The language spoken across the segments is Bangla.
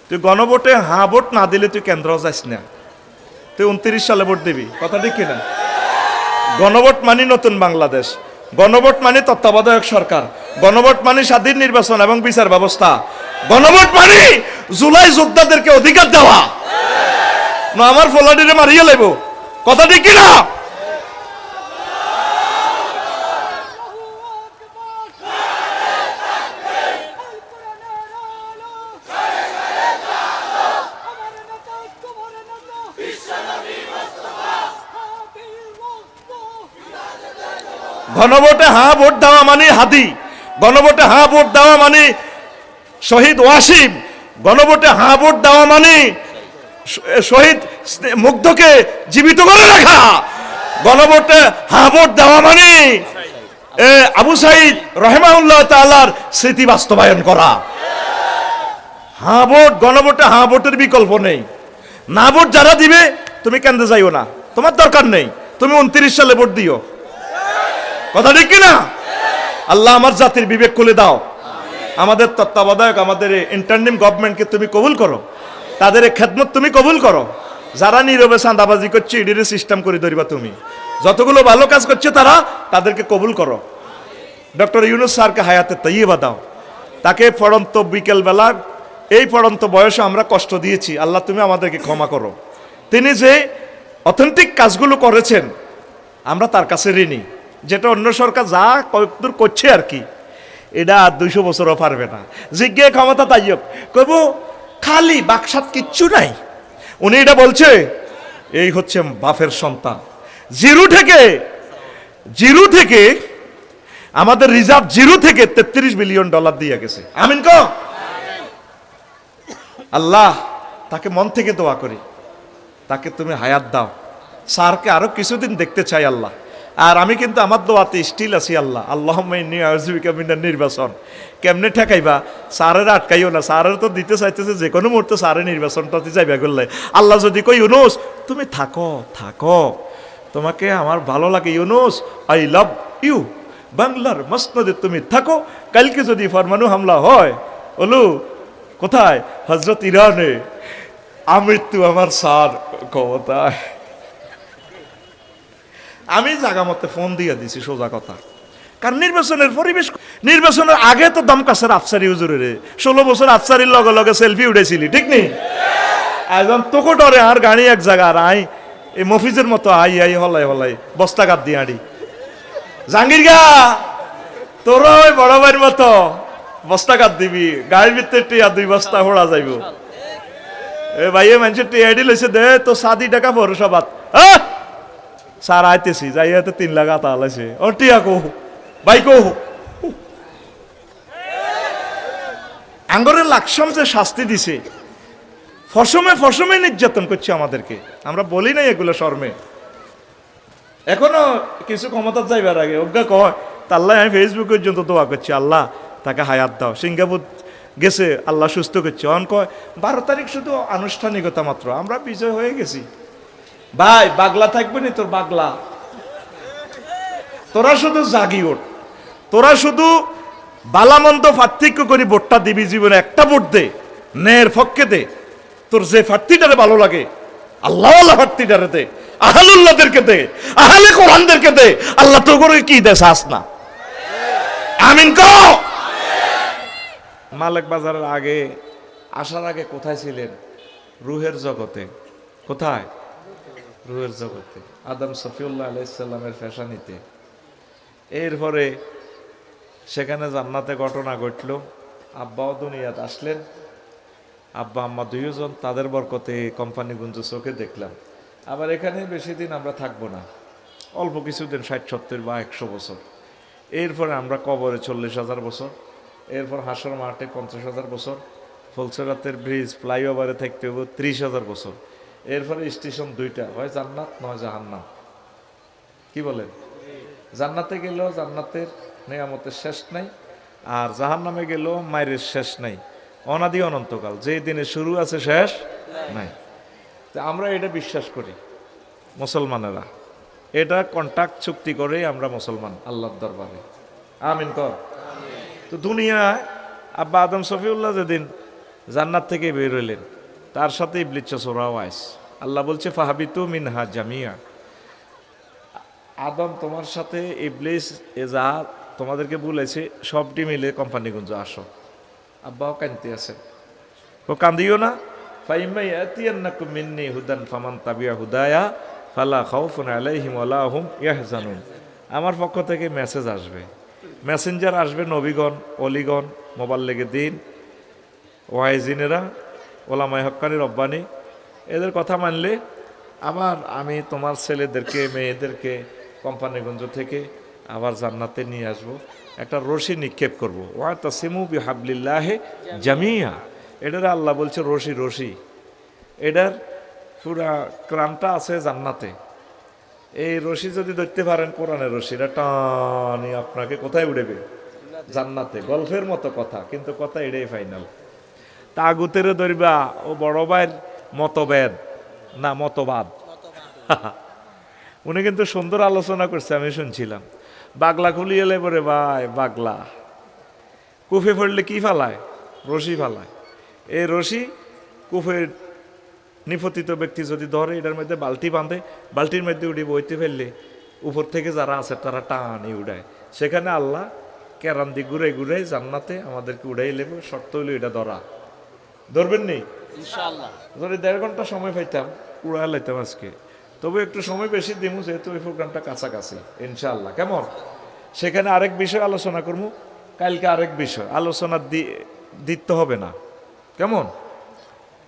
তুই গণভোটে হ্যাঁ ভোট না দিলে তুই কেন্দ্র যাস না, তুই 29 সালে ভোট দিবি, কথা ঠিক কিনা? গণভোট মানে নতুন বাংলাদেশ, গণভোট মানে তত্ত্বাবধায়ক সরকার, গণভোট মানে স্বাধীন নির্বাচন এবং বিচার ব্যবস্থা, গণভোট মানে জুলাই যোদ্ধাদেরকে অধিকার দেওয়া, না আমার ফলাডিরে মারিয়ে লেব, কথা ঠিক কিনা? গণভোটে হ্যাঁ ভোট দেওয়া মানে হাদি, গণভোটে হ্যাঁ ভোট দেওয়া মানে শহীদ ওয়াসিম, গণভোটে হ্যাঁ ভোট দেওয়া মানে শহীদ মুগ্ধকে জীবিত করে রাখা, গণভোটে হ্যাঁ ভোট দেওয়া মানে আবু সাইদ রহমাউল্লাহ তাআলার স্মৃতি বাস্তবায়ন করা। হ্যাঁ ভোট, গণভোটে হ্যাঁ ভোটের বিকল্প নেই। না ভোট যারা দিবে তুমি কেন্দ্রে যাইও না, তোমার দরকার নেই, তুমি 29 সালে ভোট দিও, কথা ঠিক কিনা? আল্লাহ আমার জাতির বিবেক খুলে দাও, আমাদের তত্ত্বাবধায়ক আমাদের ইন্টারিম গভর্নমেন্টকে তুমি কবুল করো, তাদের খেদমত তুমি কবুল করো, যারা নীরবে চাঁদাবাজি করছে ইডিরে সিস্টেম করে ধরিবা তুমি, যতগুলো ভালো কাজ করছে তারা তাদেরকে কবুল করো। ডক্টর ইউনূস স্যারকে হায়াতে তাইয়্যিবা দাও, তাকে পড়ন্ত বিকেলবেলা এই পড়ন্ত বয়সে আমরা কষ্ট দিয়েছি, আল্লাহ তুমি আমাদেরকে ক্ষমা করো। তিনি যে অথেন্টিক কাজগুলো করেছেন আমরা তার কাছে ঋণী, যেটা অন্য সরকার যা কয়েকদূর করছে আর কি, এটা আর 200 বছরও পারবে না। জিজ্ঞে ক্ষমতা তাইয়ক কইব খালি বাকসাত কিচ্ছু নাই, উনি এটা বলছে এই হচ্ছে বাফের সন্তান। জিরো থেকে আমাদের রিজার্ভ জিরো থেকে $33 বিলিয়ন দিয়ে গেছে। আমিন কো? আল্লাহ তাকে মন থেকে দোয়া করি, তাকে তুমি হায়াত দাও, স্যারকে আরো কিছুদিন দেখতে চাই আল্লাহ। আর আমি কিন্তু আমার দোয়াতে স্টিল আছি আল্লাহ, আল্লাহুম্মা ইন্নী আউযু বিকা মিনান নির্বাচন। কেমনে ঠেকাইবা? স্যারের আটকাইও না, স্যারের তো দিতে চাইতেছে যে কোনো মুহূর্তে স্যারের নির্বাচনটাতে যাইবা করলে। আল্লাহ যদি কই ইউনূস তুমি থাকো, তোমাকে আমার ভালো লাগে ইউনূস, আই লাভ ইউ, বাংলার মসনদে তুমি থাকো। কালকে যদি ফরমানু হামলা হয় ওলু কোথায়? হযরত ইরানে। আমৃত্যু আমার স্যার ক্ষমতায়। আমি জায়গা মতে ফোন দিয়ে দিছি, সোজা কথা। কারণ নির্বাচনের পরিবেশ, নির্বাচনের আগে তো দমকাসের আফসারি হুজুরের 16 বছর আফসারির লগে লগে সেলফি উঠেছিলি, ঠিক নেই? একদম তোকে ডরে আর গাড়ি এক জায়গা আর আই এই মফিজের মতো আই হলাই বস্তাঘাত দিয়ে আড়ি জাহাঙ্গীর গা তোরা ওই বড় ভাইয়ের মতো বস্তাঘাত দিবি, গাড়ির ভিতরে টিয়া 2 বস্তা হোড়া যাইব। এ ভাইয়ে মানুষের টিয়াডি লইছে দে তো 7 টাকা পৌরসভাত স্যার আইতেছি যাই 3 লাখ আতা লাইছে ও টিয়া কো ভাই কো আঙ্গরের লাকসাম যে শাস্তি দিছে, ফসমে নির্যাতন করছে আমাদেরকে। আমরা বলি নাই এগুলো শর্মে, এখনো কিছু ক্ষমতা যাইবার আগে অজ্ঞা কয় তাল্লাহ আমি ফেসবুক পর্যন্ত দোয়া করছি আল্লাহ তাকে হায়াত দাও। সিঙ্গাপুর গেছে আল্লাহ সুস্থ করছে, অন কয় 12 তারিখ শুধু আনুষ্ঠানিকতা মাত্র, আমরা বিজয় হয়ে গেছি। ভাই বাগলা থাকবে নি তোর বাগলা, তোরা শুধু জাগি ওঠ, তোরা শুধু বালামন্দ পার্থক্য করে ভোটটা দিবি, জীবনে একটা ভোট দে, ন্যায়ের পক্ষে দে, তোর যে প্রার্থীটারে ভালো লাগে আল্লাহ প্রার্থীটারে দে, আহলুল্লাহদেরকে দে, আহলে কোরআনদেরকে দে, আল্লাহ তো করে কি দেশ আস না। আমিন কো? মালিক বাজারের আগে আসার আগে কোথায় ছিলেন? রুহের জগতে। কোথায়? রুহের জগতে, আদম সফিউল্লাহ আলাইহিস সালামের ফ্যাশানিতে। এরপরে সেখানে জান্নাতে ঘটনা ঘটল, আব্বাও দুনিয়াত আসলেন, আব্বা আম্মা 2 জন, তাদের বরকতে কোম্পানিগঞ্জ চোখে দেখলাম। আবার এখানে বেশি দিন আমরা থাকবো না, অল্প কিছুদিন, 60, 70 বা 100 বছর। এরপরে আমরা কবরে 40,000 বছর, এরপর হাসর মাঠে 50,000 বছর, ফুলসরাতের ব্রিজ ফ্লাইওভারে থাকতে হবে 30,000 বছর। এরপরে স্টেশন 2টা, হয় জান্নাত নয় জাহান্নাম। কি বলেন? জান্নাতে গেলেও জান্নাতের নিয়ামতের শেষ নাই, আর জাহান্নামে গেলেও মায়ের শেষ নাই, অনাদি অনন্তকাল, যে দিনে শুরু আছে শেষ নাই। তো আমরা এটা বিশ্বাস করি মুসলমানেরা, এটা কন্ট্রাক্ট চুক্তি করে আমরা মুসলমান আল্লাহর দরবারে। আমিন কর। তো দুনিয়ায় আব্বা আদম সফিউল্লাহ যেদিন জান্নাত থেকে বের হইলেন, তার সাথে ইবলিস সোরাও আইস। আল্লাহ বলছে ফাহাবিতু মিনহা জামিয়া, আদম তোমার সাথে ইবলিস এ যা তোমাদেরকে বলেছে সবটি মিলে কোম্পানিগঞ্জ আসো। আব্বাও কাঁদতে আছে, ও কান্দিও না। ফাইম্মা ইয়াতিয়ান্নাকুম মিন্নি হুদান ফামান তাবিয়া হুদায়া ফালা খাউফুন আলাইহিম ওয়ালা হুম ইয়াহজানুন। আমার পক্ষ থেকে মেসেজ আসবে, মেসেঞ্জার আসবে, নবীগণ, অলিগণ, মোবাল্লেগে দিন, ওয়াইজিনেরা, ওলামায়ে হক্কানি রব্বানি, এদের কথা মানলে আবার আমি তোমার ছেলেদেরকে মেয়েদেরকে কোম্পানিগঞ্জ থেকে আবার জান্নাতে নিয়ে আসবো, একটা রশি নিক্ষেপ করবো। ওয়াতাসিমু বিহাবলিল্লাহি জামিয়া, এটার আল্লাহ বলছে রশি, রশি এটার পুরা ক্রামটা আছে জান্নাতে। এই রশি যদি ধরতে পারেন, কোরআনের রশি, এটা টানি আপনাকে কোথায় উড়েবে? জান্নাতে। গল্পের মতো কথা, কিন্তু কথা এটাই ফাইনাল। তাগুতের ধরবা ও বড় ভাইয়ের মতভেদ না মতবাদ। উনি কিন্তু সুন্দর আলোচনা করছে, আমি শুনছিলাম। বাগলা খুলি এলে পরে ভাই, বাগলা কুফে পড়লে কি ফালায়? রশি ফালায়। এই রশি কুফের নিপতিত ব্যক্তি যদি ধরে, এটার মধ্যে বালতি বাঁধে, বালতির মধ্যে উঠে বইতে ফেললে উপর থেকে যারা আছে তারা টানি উড়ায়। সেখানে আল্লাহ কেরান দিয়ে ঘুরে ঘুরে জান্নাতে আমাদেরকে উড়াই লেবে। শর্ত হইল এটা ধরা, ধরবেন নেই ইনশাআল্লাহ। যদি 1.5 ঘন্টা সময় পাইতাম উড়াই লাইতাম আজকে, তবে একটু সময় বেশি দিমু, যেহেতু ওই প্রোগ্রামটা কাছাকাছি ইনশাআল্লাহ। কেমন? সেখানে আরেক বিষয় আলোচনা করবো, কালকে আরেক বিষয় আলোচনা দিতে হবে না। কেমন?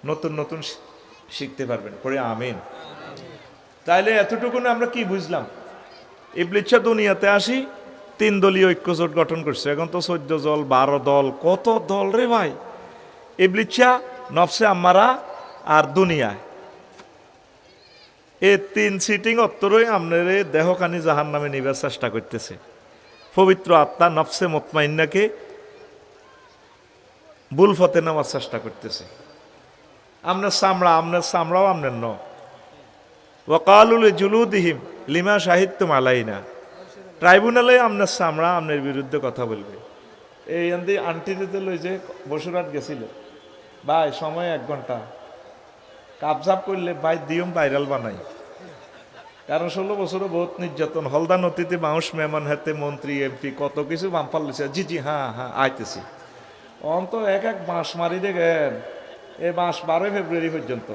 নতুন নতুন শিখতে পারবেন, পরে আমিন। তাইলে এতটুকু আমরা কি বুঝলাম? ইবলিস দুনিয়াতে আসি 3 দলীয় ঐক্যজোট গঠন করছে। এখন তো 14 দল, 12 দল, কত দল রে ভাই। ইবলিস নফসে আম্মারা আর দুনিয়ায়, এই 3 সিটিং অত্তরই আপনার দেহখানি জাহান নামে নিবার চেষ্টা করতেছে। পবিত্র আত্মা নফসে মুতমাইন্নাকে বুল ফতে নেওয়ার চেষ্টা করতেছে। আপনার চামড়াও আপনার ন। ওয়াকালুল জুলুদিহিম লিমা শাহিদতুম আলাইনা, ট্রাইব্যুনালে আপনার চামড়া আপনার বিরুদ্ধে কথা বলবে। এই আন্টি দিতে লই যে বসুরহাট গেছিল, ভাই সময় 1 ঘন্টা, কাবজাব করলে ভাই দিয়ম ভাইরাল বানাই। কারণ 16 বছরও বহুত নির্যাতন, হলদা নদীতে মাউস মেহমান হাতে মন্ত্রী এমপি কত কিছু বাম্পার লিছে। জি জি হ্যাঁ হ্যাঁ আইতেছি। অন্ত এক বাঁশ মারি দেখেন, এই মাস 12 ফেব্রুয়ারি পর্যন্ত।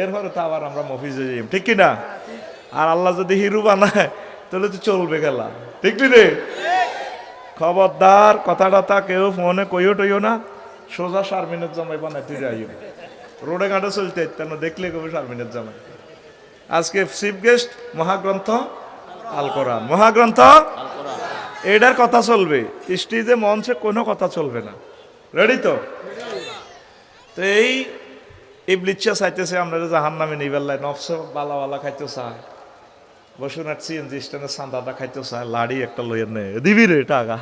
এরপরে তো আবার আমরা মফিজে যাই, ঠিক কিনা? আর আল্লাহ যদি হিরু বানায় তাহলে তো চলবে খেলা, ঠিক রে? খবরদার কথাটা কেউ ফোনে কইও টইও না, সোজা শারমিনের জামাই বানাইতে যাইও। রোডে ঘাটে চলতে ইত্যান্ন দেখলে কবে শারমিনের জামাই। আজকে চিফ গেস্ট মহাগ্রন্থ আল কোরআন, মহাগ্রন্থ এটার কথা চলবে। স্টেজে মঞ্চে কোনো কথা চলবে না। রেডি তো? তো এই ইবলিস চাইতেছে আমরা জাহান্নামে নিবার লাই, নফস বালা খাইতে চায়, বসুনার সিএনজি স্ট্যান্ডে চাঁদাটা খাইতে চায়, লাড়ি একটা লইয়ের নে দিবি রে টাকা।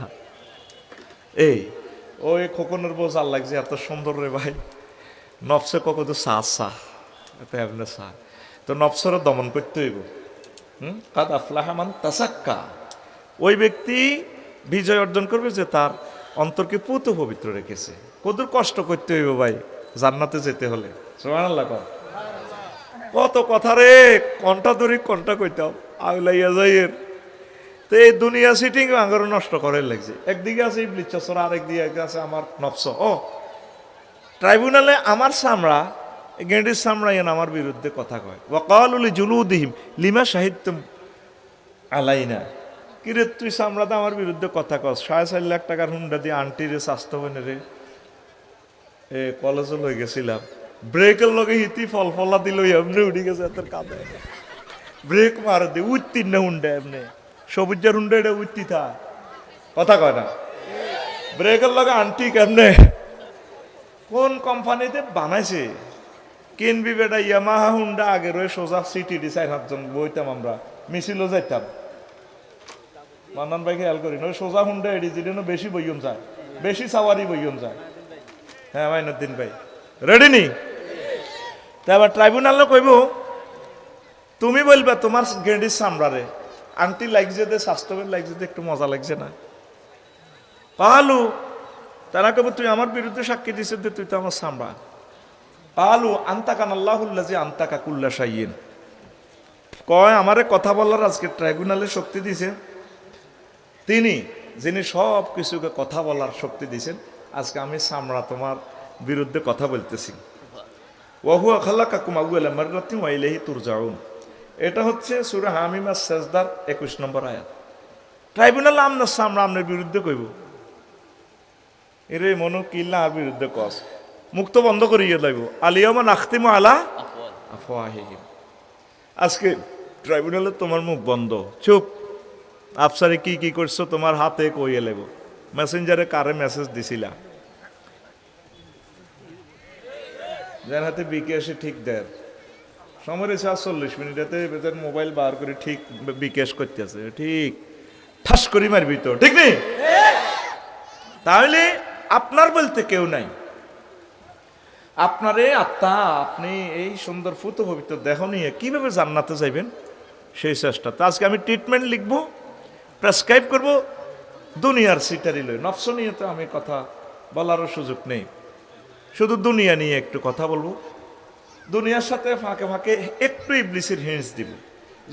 এই ওই খোকনের বউ জাল লাগছে, এত সুন্দর রে ভাই, নফসে কখন তো এমনি চায়। তো নফসরে দমন করতে হইব। কাদ আফলাহা মান তাসাক্কা, ওই ব্যক্তি বিজয় অর্জন করবে যে তার অন্তরকে পুত পবিত্র রেখেছে। কত কষ্ট করতে হইব ভাই জান্নাতে যেতে হলে। সুবহানাল্লাহ। কত কথা রে, কন্টা ধরি কন্টা কইতাম আউলাইয়া যাইয়ের। তো এই দুনিয়া সিটিং আঙ্গারও নষ্ট করে লাগছে। একদিকে আছে ইবলিস চর, আরেকদিকে আছে আমার নফস। ও ট্রাইব্যুনালে আমার চামড়া, গেন্ডির চামড়া এন আমার বিরুদ্ধে কথা কয়। ওয়াকালুল জুলুদিহিম লিমা শাহিদতুম আলাইনা, কিরে তুই চামড়াতে আমার বিরুদ্ধে কথা কস। 4.5 লাখ টাকার হুন্ডা দিয়ে আন্টিরে স্বাস্থ্য বনে রে কলেজে লই গেছিলাম, ব্রেকের লগে হিতি ফলফলা দিল, এমনি উঠে গেছে তোর কাঁধে, ব্রেক মার দি উঠতি না হুন্ডা, এমনি সবুজের হুন্ডা এটা উঠতি থা, কথা কয় না। ব্রেকের লগে আন্টি কেমনে, কোন কোম্পানিতে বানাইছে কিনবি বেটা? ইয়ামাহা হুন্ডা আগে রয়ে সোজা সিটি ডি 4-5 জন বইতাম আমরা, মিছিলও যাইতাম। মান্নান ভাই খেয়াল করি নয়, সোজা হুন্ডা এডি যেটা বেশি বইয়ন যায়, বেশি সাওয়ারি বইয়ন যায়। হ্যাঁ মাইনুদ্দিন ভাই রেডি নি? তা আবার ট্রাইব্যুনালে কইব, তুমি বলবা তোমার গেন্ডির চামড়ারে আন্টি লাগছে দে, স্বাস্থ্যবের লাগছে দে, একটু মজা লাগছে না? পালু তারা কেবল তুই আমার বিরুদ্ধে সাক্ষী দিছিস যে তুই তো আমার সামরা। আলু আন্তাকান আল্লাহুল্লাজি আন্তাকা কুল্লা শাইইন, কয় আমারে কথা বলার আজকে ট্রাইব্যুনালে শক্তি দিছে তিনি, যিনি সব কিছুকে কথা বলার শক্তি দিয়েছেন। আজকে আমি সামরা তোমার বিরুদ্ধে কথা বলতেছি। ওয়াহুয়া খালাকাকুম আউয়ালা মাররাতিন ওয়া ইলাইহি তুরজাউন, এটা হচ্ছে সূরা হামিম আস-সাজদার 21 নম্বর আয়াত। ট্রাইব্যুনালে আপনার সামরা আপনার বিরুদ্ধে কইব, এরে মনো কিল্লা আর বিরুদ্ধে কস, মুক্ত বন্ধ করিয়ে লাইব। আলিয়ামা নাখতিমু আলা আফওয়াহিহিম, আজকে ট্রাইব্যুনালে তোমার মুখ বন্ধ, চুপ। আফসারে কি কি করছো তোমার হাতে কইয়ে লেব, মেসেঞ্জারে কারে মেসেজ দিছিলা, যার হাতে বিকাশে ঠিক দেয় সময় 40 মিনিটেতে বেজার মোবাইল বার করে ঠিক বিকাশ করতেছে, ঠিক ঠাস করি মারবি তো, ঠিক নেই? তাহলে আপনার বলতে কেউ নাই, আপনারে আত্মা, আপনি এই সুন্দর ফুত পবিত্র দেহ নিয়ে কিভাবে জান্নাতে যাইবেন সেই চেষ্টা। তো আজকে আমি ট্রিটমেন্ট লিখবো, প্রেসক্রাইব করব, দুনিয়ার সিটারি লই, নফস নিয়ে তো আমি কথা বলারও সুযোগ নেই, শুধু দুনিয়া নিয়ে একটু কথা বলবো। দুনিয়ার সাথে ফাঁকে ফাঁকে একটু ইবলিসের হিন্স দিব।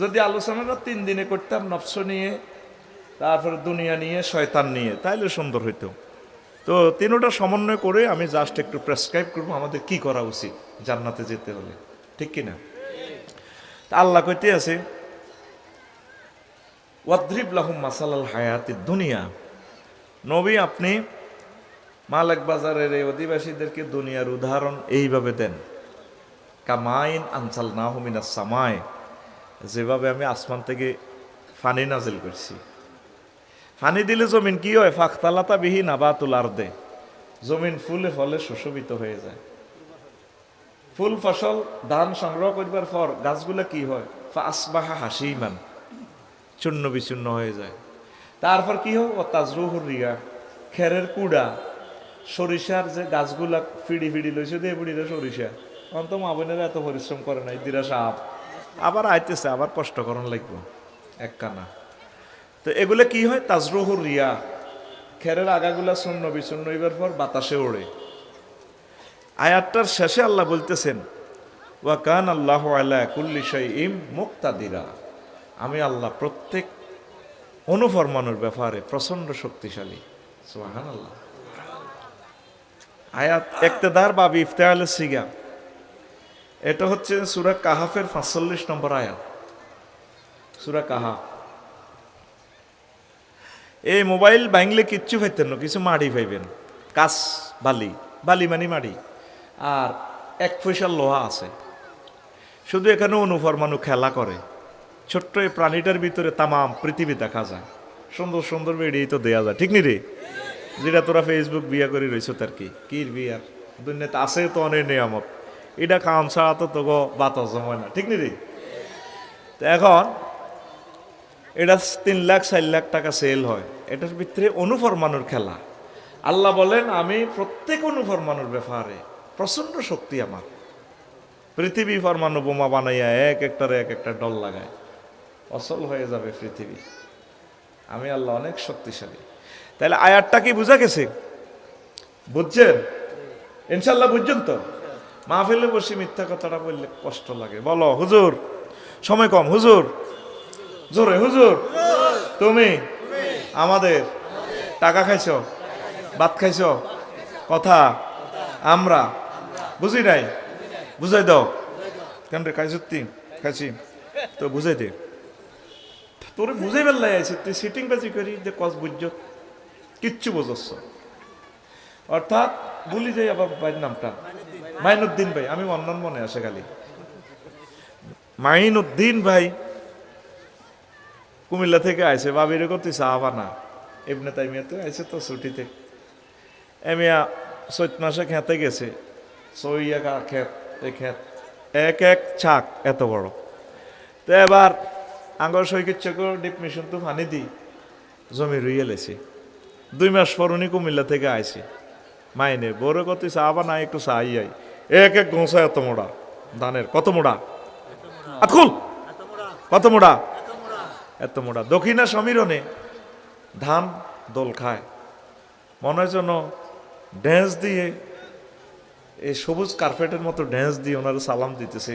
যদি আলোচনাটা 3 দিনে করতাম, নফস নিয়ে, তারপরে দুনিয়া নিয়ে, শয়তান নিয়ে, তাইলে সুন্দর হইতো। তো তিনোটা সমন্বয় করে আমি জাস্ট একটু প্রেসক্রাইব করবো আমাদের কি করা উচিত জান্নাতে যেতে হলে, ঠিক কিনা? তা আল্লাহ কইতে আছে ওয়াদরিব লাহুম মাসালাল হায়াতিদ দুনিয়া, নবী আপনি মালিক বাজারের এই অধিবাসীদেরকে দুনিয়ার উদাহরণ এইভাবে দেন, কামাইন আনসালনাহু মিনাস সামায়, যেভাবে আমি আসমান থেকে ফানি নাজিল করছি। ফানি দিলে জমিন কি হয়? ফাখতালাতা বিহি নাবাতুল আরদে, জমিন ফুলে ফলে সুশোভিত হয়ে যায়। ফুল ফসল ধান সংগ্রহ করবার পর গাছগুলো কি হয়? ফাসবাহা হাসিমান, চূর্ণ বিচূর্ণ হয়ে যায়। তারপর কি হয়? ও তাজরুহুর রিয়া, খেরের কুড়া, সরিষার যে গাছগুলা ফিড়ি ফিড়ি লইছে দিয়ে বুড়িরা সরিষা, অন্ত মা বোনেরা এত পরিশ্রম করে নাই, দিরা সাপ আবার আইতেছে, আবার কষ্ট করন লাগবো এক কানা। তো এগুলো কি হয়? তাজরুহুর রিয়া, খেরের আগাগুলা চূর্ণ বিচূর্ণ হইবার পর বাতাসে ওড়ে। আয়াতটার শেষে আল্লাহ বলতেছেন ওয়া কান আল্লাহু আলা কুল্লি শাইইন মুক্তাদিরা, আমি আল্লাহ প্রত্যেক অনুফরমানোর ব্যাপারে প্রচন্ড শক্তিশালী। সুবহানাল্লাহ। আয়াত ইক্তেদার বা ইফতিআল সিগা, এটা হচ্ছে সূরা কাহাফের 45 নম্বর আয়াত। সূরা কাহাফ, এই মোবাইল ভাঙলে কিচ্ছু পাইতেন না, কিছু মাড়ি পাইবেন, কাঁচ বালি, বালি মানে মাড়ি, আর 1 পয়সার লোহা আছে। শুধু এখানে অনুপরমাণু খেলা করে, ছোট্ট এই প্রাণীটার ভিতরে তামাম পৃথিবী দেখা যায়, সুন্দর সুন্দর বেরিয়ে তো দেয়া যায়, ঠিক নি রে? যেটা তোরা ফেসবুক বিয়া করে রয়েছ তার কি বিয়ার দুনিয়াতে আছে তো অনেক নিয়ামত, এটা কাম ছাড়া তো তোকে বাতাস জমায় না, ঠিক নি রে? তো এখন এটা 3 লাখ 4 লাখ টাকা সেল হয়, এটার ভিতরে অনুপরমাণুর খেলা। আল্লাহ বলেন আমি প্রত্যেক অনুপরমাণুর ব্যাপারে প্রচন্ড শক্তি আমার। পৃথিবী পরমাণু বোমা বানাইয়া এক একটা ডল লাগায়, অচল হয়ে যাবে পৃথিবী। আমি আল্লাহ অনেক শক্তিশালী। তাহলে আয়াতটা কি বুঝা গেছে? বুঝছেন? ইনশাল্লাহ বুঝছেন তো? মাহফিলে বসে মিথ্যা কথাটা বললে কষ্ট লাগে। বলো হুজুর, সময় কম, হুজুর জোরে, হুজুর তুমি আমাদের টাকা খাইছ, ভাত খাইছ, কথা আমরা বুঝি নাই, বুঝাই দাও। কেন রে খাইছ? তুই খাইছি তো বুঝাই দে, তোরে বুঝাই বেল্লাই আছে, তুই সিটিং বাজি করি যে কস বুঝছ, কিচ্ছু বুঝছ। অর্থাৎ বলি যাই আবার ভাইয়ের নামটা মাইনুদ্দিন ভাই, আমি অন্যান্য মনে আসে খালি মাইনুদ্দিন ভাই কুমিল্লা থেকে আইছে, বাবির তুই চাহাবা না, এমনি তাইমিয়াতে আইছে তো ছুটিতে। এমিয়া 4 মাসে খেতে গেছে, সইয়া খেত, এই খেত এক ছাক এত বড়। তো এবার আঙ্গর সৈকিচ্ছকর ডিপ মিশন তো ফানি দি জমি রুইয়ে লেছি। 2 মাস পর উনি কুমিল্লা থেকে আইছে, মাইনে বড় কত চাহাবা না, একটু চাই আই, এক গোঁসা এত মোড়া ধানের, কত মোড়া আকুল, কত মোড়া, এত মোড়া। দক্ষিণা সমীরণে ধান দোল খায়, মনে হয় যেন ড্যান্স দিয়ে এই সবুজ কার্পেটের মতো ড্যান্স দিয়ে ওনারা সালাম দিতেছে।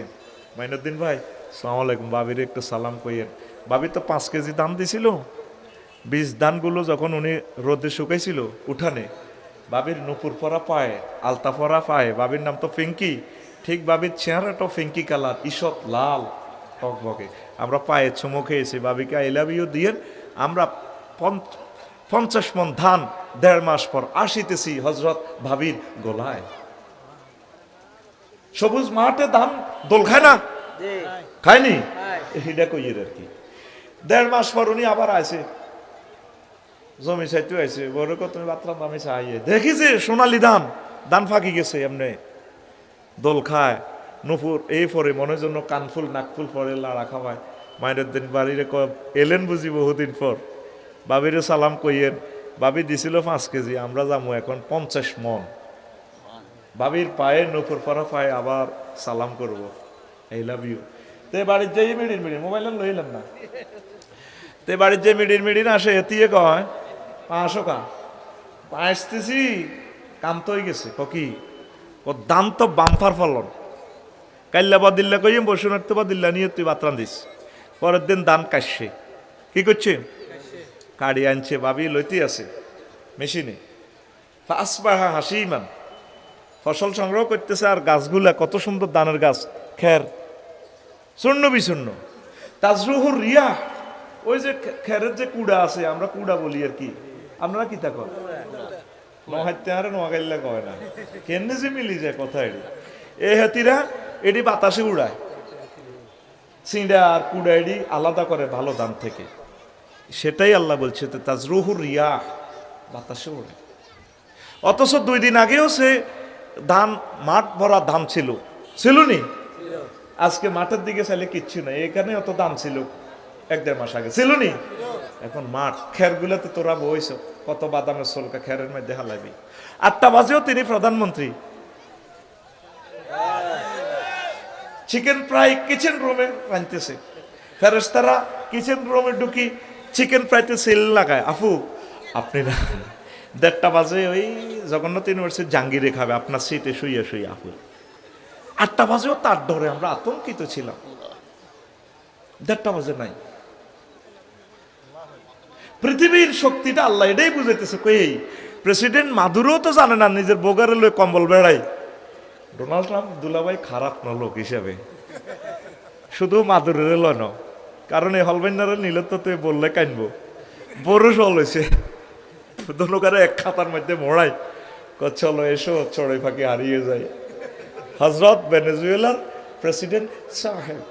মাইনুদ্দিন ভাই সালাম আলাইকুম, বাবির একটু সালাম কইয়েন। বাবি তো 5 কেজি দান দিছিল। বীজ দানগুলো যখন উনি রোদে শুকাইছিল উঠানে, বাবির নুপুর পরা পায়, আলতা পরা পায়, বাবির নাম তো ফিঙ্কি, ঠিক বাবির চেহারাটাও ফিঙ্কি কালার, ঈষৎ লাল টকবকে। আমরা পায়ে চুমো খেয়েছি, বাবিকে আই লাভ ইউ দিয়েন। আমরা 50 মণ ধান 1.5 মাস পর আসিতেছি হজরত ভাবির গোলায়। সবুজ মাঠে ধান দোল খায় না, খায়নি, এটা কইয়ের আর কি। 1.5 মাস পর উনি আবার আসে, জমি চাইতে আইছে, বড় কত তুমি বাতরাম দামে চাইয়ে দেখিছে সোনালি ধান, ধান ফাঁকি গেছে, এমনি দোল খায়। নুপুর এই পরে মনের জন্য কানফুল নাকফুল পরে লাড়া খাওয়ায়। মায়ের দিন বাড়িরে এলেন বুঝি বহুদিন পর, বাবিরে সালাম কইয়েন। বাবি দিছিল 5 কেজি, আমরা যাবো এখন 50 মণ। বাবির পায়ে নুপুর পরা পায়ে আবার সালাম করব, আই লাভ ইউ। তে বাড়ির যাই মিডির মোবাইল লইলাম না, তে বাড়ির যে মিডির আসে এতিয়ে কয় 500 কা পাঁচতেছি, কাম তো হয়ে গেছে। কি দাম তো বাম্পার ফলন, কাল্লা বাদিল্লা কইম বসুনার তো বাদিল্লা নিয়ে তুই বাতরান দিস। পরের দিন দান কাশছে, কি করছে, কাড়ি আনছে, বাবি লইতে আছে মেশিনে। ফাসবাহা হাসিমান, ফসল সংগ্রহ করতেছে, আর গাছগুলা কত সুন্দর দানের গাছ, খের চূর্ণ বিচূর্ণ। তাজরুহুর রিয়া, ওই যে খেরের যে কুড়া আছে, আমরা কুড়া বলি আর কি, আপনারা কি তা কর নহাইতে আর নোয়াগাইল্লা কয় না, কেমনে যে মিলি যায় কথা। এটি এই হাতিরা এটি বাতাসে উড়ায়, চিঁড়া আর কুড়া এটি আলাদা করে ভালো দাম থেকে। সেটাই আল্লাহ বলছে তাজরুহুর রিয়া, বাতাসে উড়ে। অথচ 2 দিন আগেও সে ধান মাঠ ভরা ধান ছিল, ছিল নি? আজকে মাঠের দিকে চাইলে কিচ্ছু নাই, এখানে অত দাম ছিল 1-1.5 মাস আগে, ছিল নি? এখন মাঠ খের গুলাতে তোরা বইছ, কত বাদামের সলকা খেরের মধ্যে হালাবি। 8টা বাজেও তিনি প্রধানমন্ত্রী, চিকেন ফ্রাই কিচেন রুমে রাঁধতেছে। ফেরেশতারা কিচেন রুমে ঢুকি চিকেন ফ্রাইতে সেল লাগায়। আপু আপনি না 1:30 বাজে ওই জগন্নাথ ইউনিভার্সিটি জাঙ্গিরে খাবে আপনার সিটে শুইয়া শুইয়া। আপু 8টা বাজেও তার ডরে আমরা আতঙ্কিত ছিলাম, 1:30 বাজে নাই। পৃথিবীর শক্তিটা আল্লাহ এটাই বুঝাইতেছে। কই প্রেসিডেন্ট মাদুরো তো জানে না নিজের বোগারে লয়ে কম্বল বেড়াই। ডোনাল্ড ট্রাম্প দুলাভাই খারাপ না লোক হিসাবে, শুধু মাদুরের লয় ন, কারণ এই হলবেন্ডারে নিলে তো তুই বললে কানবো। বড় সল হয়েছে দোনোকারে এক খাতার মধ্যে মোড়াই, চলো এসো চড়াই ফাঁকি হারিয়ে যায়। হজরত ভেনেজুয়েলার প্রেসিডেন্ট সাহেব